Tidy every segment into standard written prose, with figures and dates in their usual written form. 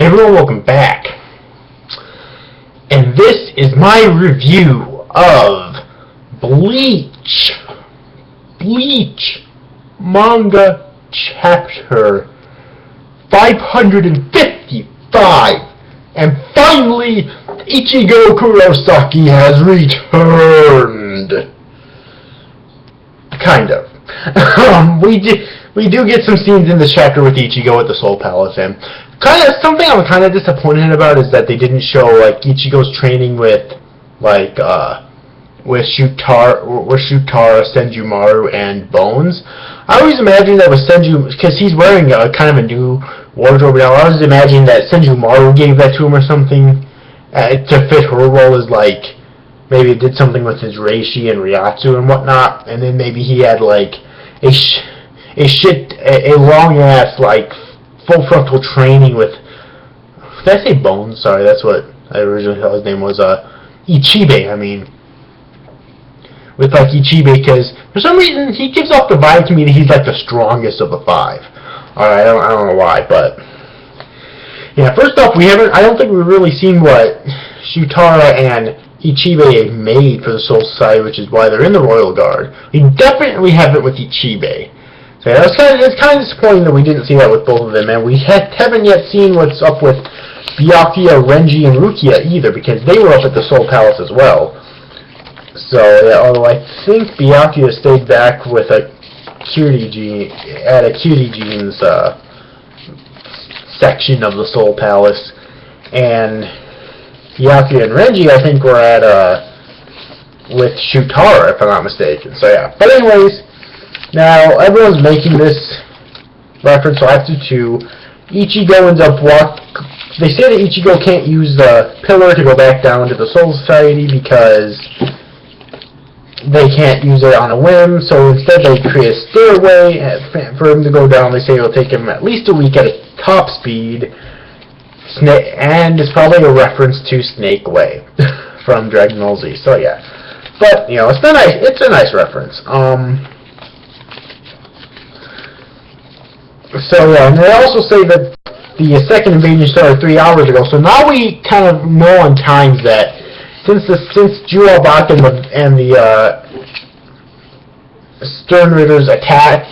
Hey everyone, welcome back. And this is my review of Bleach. Bleach Manga Chapter 555. And finally, Ichigo Kurosaki has returned. Kind of. We do get some scenes in this chapter with Ichigo at the Soul Palace, and something I'm kind of disappointed about is that they didn't show like Ichigo's training with Shutara, Senjumaru, and Bones. I always imagined that with Senju, because he's wearing kind of a new wardrobe now. I always imagined that Senjumaru gave that to him or something to fit her role as like maybe it did something with his Reishi and Ryatsu and whatnot, and then maybe he had like a long ass like full frontal training with. Did I say Bones? Sorry, that's what I originally thought his name was. Ichibe. I mean, with like Ichibe, because for some reason he gives off the vibe to me that he's like the strongest of the five. Alright, I don't know why, but yeah. First off, I don't think we've really seen what Shutara and Ichibe made for the Soul Society, which is why they're in the Royal Guard. We definitely have it with Ichibe. So yeah, it's kind of disappointing that we didn't see that with both of them, and we haven't yet seen what's up with Byakuya, Renji, and Rukia either, because they were up at the Soul Palace as well. So yeah, although I think Byakuya stayed back with a Cutie Gene's section of the Soul Palace, and Byakuya and Renji I think were at with Shutara, if I'm not mistaken. So yeah, but anyways. Now, everyone's making this reference, so I have to too. Ichigo ends up they say that Ichigo can't use the pillar to go back down to the Soul Society because they can't use it on a whim, so instead they create a stairway for him to go down. They say it'll take him at least a week at a top speed, and it's probably a reference to Snake Way from Dragon Ball Z, so yeah. But, you know, it's a nice reference. So yeah, and they also say that the second invasion started 3 hours ago. So now we kind of know on times that since Juwabak and the Stern Ritters attacked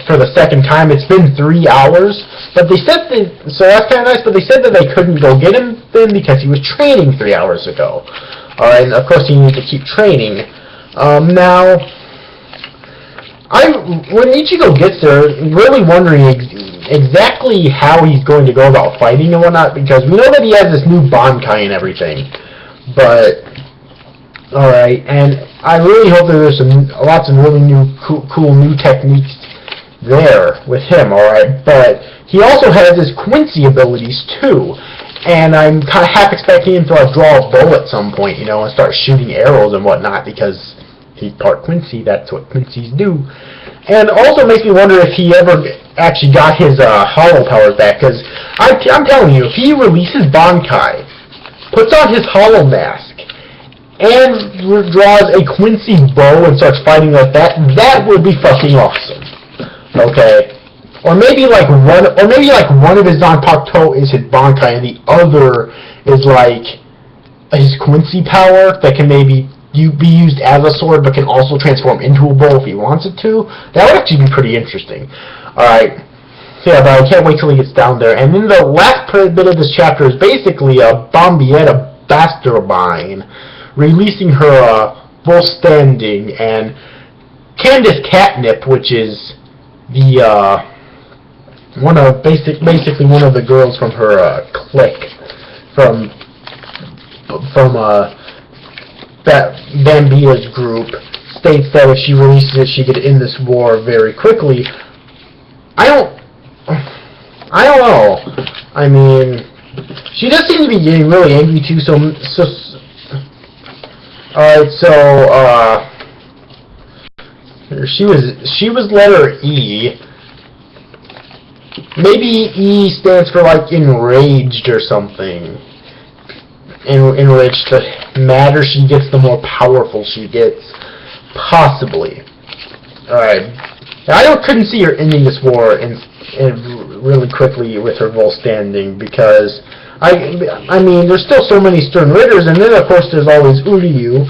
for the second time, it's been 3 hours. But they said so that's kind of nice. But they said that they couldn't go get him then because he was training 3 hours ago. All right, and of course he needs to keep training. Now. When Ichigo gets there, really wondering exactly how he's going to go about fighting and whatnot, because we know that he has this new Bankai and everything. But, alright, and I really hope that there's lots of really cool new techniques there with him, alright? But he also has his Quincy abilities too, and I'm kind of half expecting him to like draw a bow at some point, you know, and start shooting arrows and whatnot, because he's part Quincy, that's what Quincy's do. And also makes me wonder if he ever actually got his hollow powers back, because I'm telling you, if he releases Bankai, puts on his hollow mask, and draws a Quincy bow and starts fighting like that, that would be fucking awesome. Okay? Or maybe like one of his Zanpakuto is his Bankai and the other is like his Quincy power that can maybe be used as a sword, but can also transform into a bow if he wants it to. That would actually be pretty interesting. Alright. So yeah, but I can't wait till he gets down there. And then the last bit of this chapter is basically a Bombietta Bastarbine releasing her full standing, and Candace Catnip, which is the basically one of the girls from her clique from that Bambia's group, states that if she releases it, she could end this war very quickly. I don't know. I mean, she does seem to be getting really angry too. Alright, so she was letter E. Maybe E stands for like enraged or something. In which the madder she gets, the more powerful she gets. Possibly. Alright. I couldn't see her ending this war really quickly with her standing, because I mean, there's still so many Stern Ritters, and then of course there's always Uryu,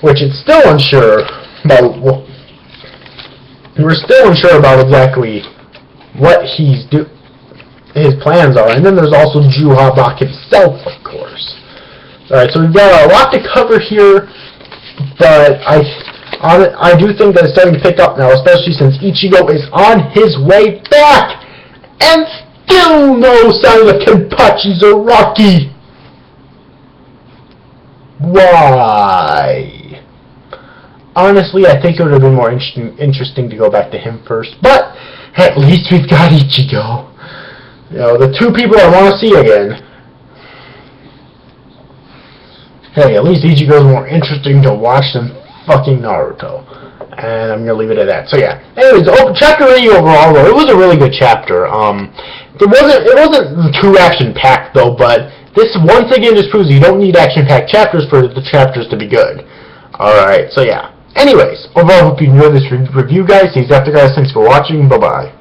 which it's still unsure about. We're still unsure about exactly what his plans are, and then there's also Juhabak himself, of course. Alright, so we've got a lot to cover here, but I do think that it's starting to pick up now, especially since Ichigo is on his way back, and still no sign of Kenpachi Zaraki. Why? Honestly, I think it would have been more interesting to go back to him first, but at least we've got Ichigo. You know, the two people I want to see again. Hey, at least Ichigo's more interesting to watch than fucking Naruto. And I'm gonna leave it at that. So yeah. Anyways, chapter 80 overall, though, it was a really good chapter. It wasn't too action-packed though, but this once again just proves you don't need action-packed chapters for the chapters to be good. Alright, so yeah. Anyways, overall, I hope you enjoyed this review, guys. See you after, guys. Thanks for watching. Bye-bye.